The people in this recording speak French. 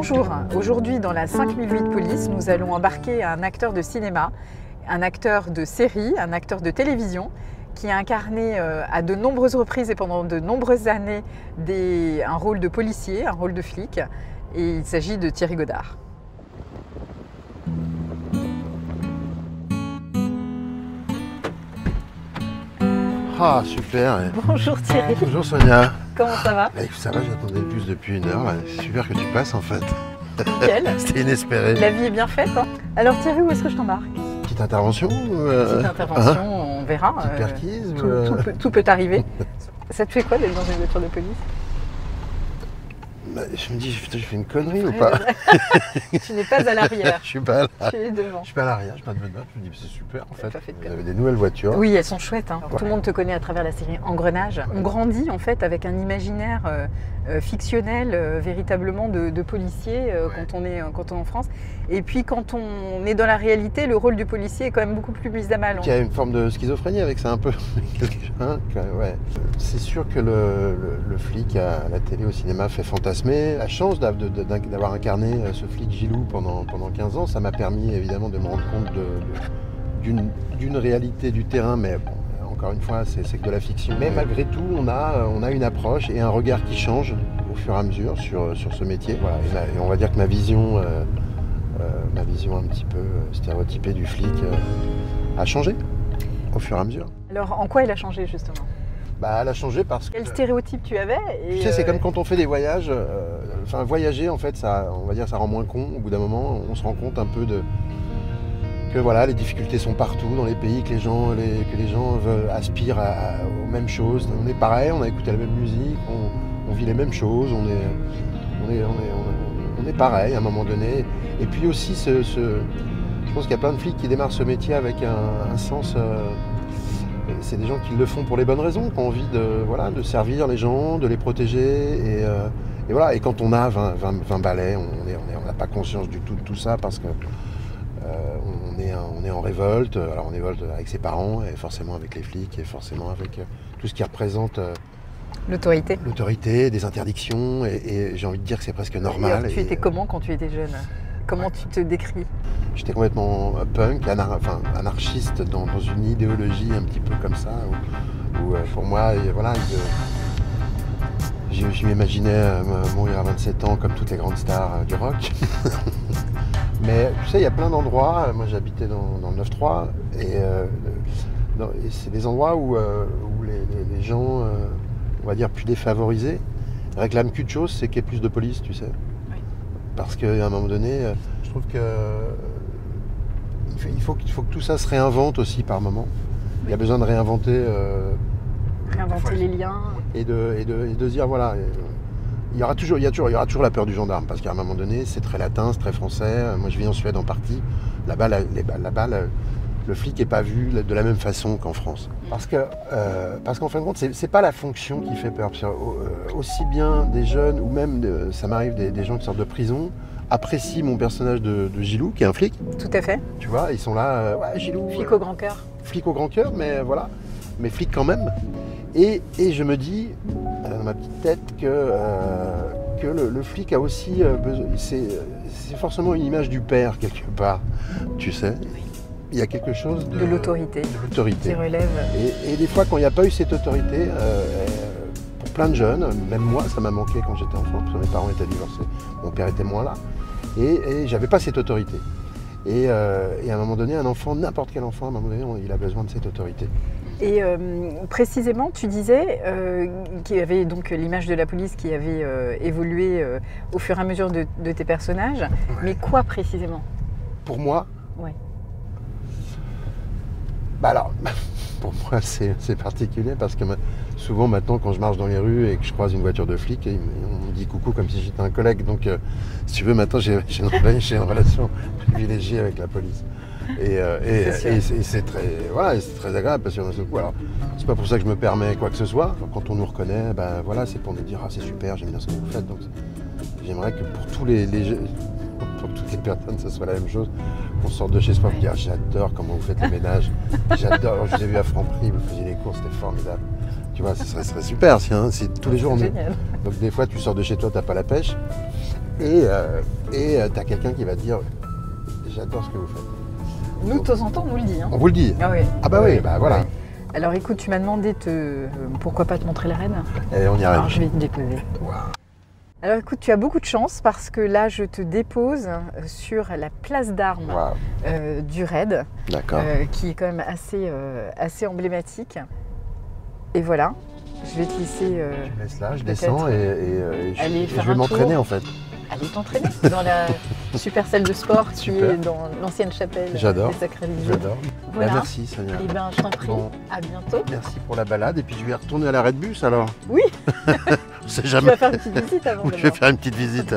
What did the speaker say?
Bonjour, aujourd'hui dans la 5008 Police, nous allons embarquer un acteur de cinéma, un acteur de série, un acteur de télévision qui a incarné à de nombreuses reprises et pendant de nombreuses années un rôle de policier, un rôle de flic, et il s'agit de Thierry Godard. Ah super. Bonjour Thierry. Bonjour Sonia. Comment ça va? Ça va, j'attendais le bus depuis 1 heure. Là. Super que tu passes en fait. Nickel. C'était inespéré. La vie est bien faite. Hein. Alors Thierry, où est-ce que je t'embarque? Petite intervention Petite intervention, on verra. Petite perquise tout peut arriver. Ça te fait quoi d'être dans une voiture de police? Bah, je me dis, putain, j'ai fait une connerie ou pas? Tu n'es pas à l'arrière. Je suis pas là. Tu es devant. Je suis pas à l'arrière, je suis pas devant. Je me dis, c'est super en fait. Vous avez des nouvelles nouvelles voitures. Oui, elles sont chouettes. Hein. Ouais. Tout le monde te connaît à travers la série Engrenage. On grandit en fait avec un imaginaire fictionnel véritablement de policier quand on est en France. Et puis quand on est dans la réalité, le rôle du policier est quand même beaucoup plus mis à mal. Il y a une forme de schizophrénie avec ça un peu. Ouais. C'est sûr que le flic à la télé, au cinéma fait fantasmer. La chance d'avoir incarné ce flic Gilou pendant 15 ans, ça m'a permis évidemment de me rendre compte d'une réalité du terrain, mais bon, encore une fois, c'est que de la fiction. Mais malgré tout, on a une approche et un regard qui change au fur et à mesure sur ce métier. Voilà. Et on va dire que ma vision un petit peu stéréotypée du flic a changé au fur et à mesure. Alors en quoi elle a changé justement? Bah, elle a changé parce que... Quel stéréotype tu avais Tu sais, c'est comme quand on fait des voyages. Enfin, voyager, en fait, ça, on va dire, ça rend moins con. Au bout d'un moment, on se rend compte un peu que voilà, les difficultés sont partout dans les pays, que les gens aspirent aux mêmes choses. On est pareil, on a écouté la même musique, on vit les mêmes choses, on est pareil à un moment donné. Et puis aussi, je pense qu'il y a plein de flics qui démarrent ce métier avec un sens... c'est des gens qui le font pour les bonnes raisons, qui ont envie de servir les gens, de les protéger. Et voilà. Et quand on a 20 balais, on n'a pas conscience du tout de tout ça parce que on est en révolte. Alors on révolte avec ses parents et forcément avec les flics et forcément avec tout ce qui représente l'autorité. L'autorité, des interdictions. Et j'ai envie de dire que c'est presque normal. Alors, tu étais comment quand tu étais jeune? Comment tu te décris? J'étais complètement punk, anarchiste dans une idéologie un petit peu comme ça, où pour moi, voilà, je m'imaginais mourir à 27 ans comme toutes les grandes stars du rock. Mais tu sais, il y a plein d'endroits, moi j'habitais dans le 9-3, et c'est des endroits où les gens, on va dire, plus défavorisés, réclament qu'une chose, c'est qu'il y ait plus de police, tu sais. Parce qu'à un moment donné, je trouve que il faut que tout ça se réinvente aussi par moment. Il y a besoin de réinventer les liens. Et de dire, voilà, il y aura toujours la peur du gendarme. Parce qu'à un moment donné, c'est très latin, c'est très français. Moi, je vis en Suède en partie. Là-bas, le flic n'est pas vu de la même façon qu'en France. Parce qu'en fin de compte, c'est pas la fonction qui fait peur. Aussi bien des jeunes, ou même, ça m'arrive, des gens qui sortent de prison, apprécient mon personnage de Gilou, qui est un flic. Tout à fait. Tu vois, ils sont là, ouais, Gilou. Flic au grand cœur. Flic au grand cœur, mais voilà. Mais flic quand même. Et je me dis, dans ma petite tête, que le flic a aussi besoin... C'est forcément une image du père, quelque part, tu sais. Il y a quelque chose de l'autorité qui relève. Et des fois, quand il n'y a pas eu cette autorité, pour plein de jeunes, même moi, ça m'a manqué quand j'étais enfant, parce que mes parents étaient divorcés, mon père était moins là, et j'avais pas cette autorité. Et à un moment donné, un enfant, n'importe quel enfant, à un moment donné, il a besoin de cette autorité. Et précisément, tu disais qu'il y avait donc l'image de la police qui avait évolué au fur et à mesure de tes personnages, ouais. Mais quoi précisément? Pour moi? Ouais. Bah alors, pour moi c'est particulier parce que souvent maintenant quand je marche dans les rues et que je croise une voiture de flic, on me dit coucou comme si j'étais un collègue. Donc si tu veux, maintenant j'ai une relation privilégiée avec la police. Et c'est très agréable parce que d'un seul coup, alors c'est pas pour ça que je me permets quoi que ce soit. Quand on nous reconnaît, ben voilà, c'est pour nous dire ah c'est super, j'aime bien ce que vous faites. Donc j'aimerais que pour tous pour toutes les personnes, ce soit la même chose. Qu'on sorte de chez soi et dire ah, j'adore comment vous faites les ménages, j'adore, je vous ai vu à Franprix, vous faisiez les courses, c'était formidable. Tu vois, ce serait super si tous les jours on est... Donc des fois tu sors de chez toi, t'as pas la pêche. t'as quelqu'un qui va te dire j'adore ce que vous faites. Nous, de temps en temps, on nous le dit. Hein. On vous le dit. Ah, oui. Ah bah oui, bah voilà. Oui. Alors écoute, tu m'as demandé pourquoi pas te montrer l'arène. Et on y arrive. Alors je vais te déposer. Wow. Alors écoute, tu as beaucoup de chance parce que là, je te dépose sur la place d'armes Wow. du raid, D'accord. qui est quand même assez emblématique. Et voilà, je vais te laisser... Je laisse là, je descends et aller je faire vais un m'entraîner tour. en fait. Aller t'entraîner dans la super salle de sport qui Super. est dans l'ancienne chapelle J'adore. des Sacrés-Livrés. J'adore. Voilà. Bah, merci Sonia. Et ben je t'en prie, Bon. à bientôt. Merci pour la balade et puis je vais retourner à l'arrêt de bus alors. Oui, On sait tu jamais. vas faire une petite visite avant Oui, de je vais voir. faire une petite visite.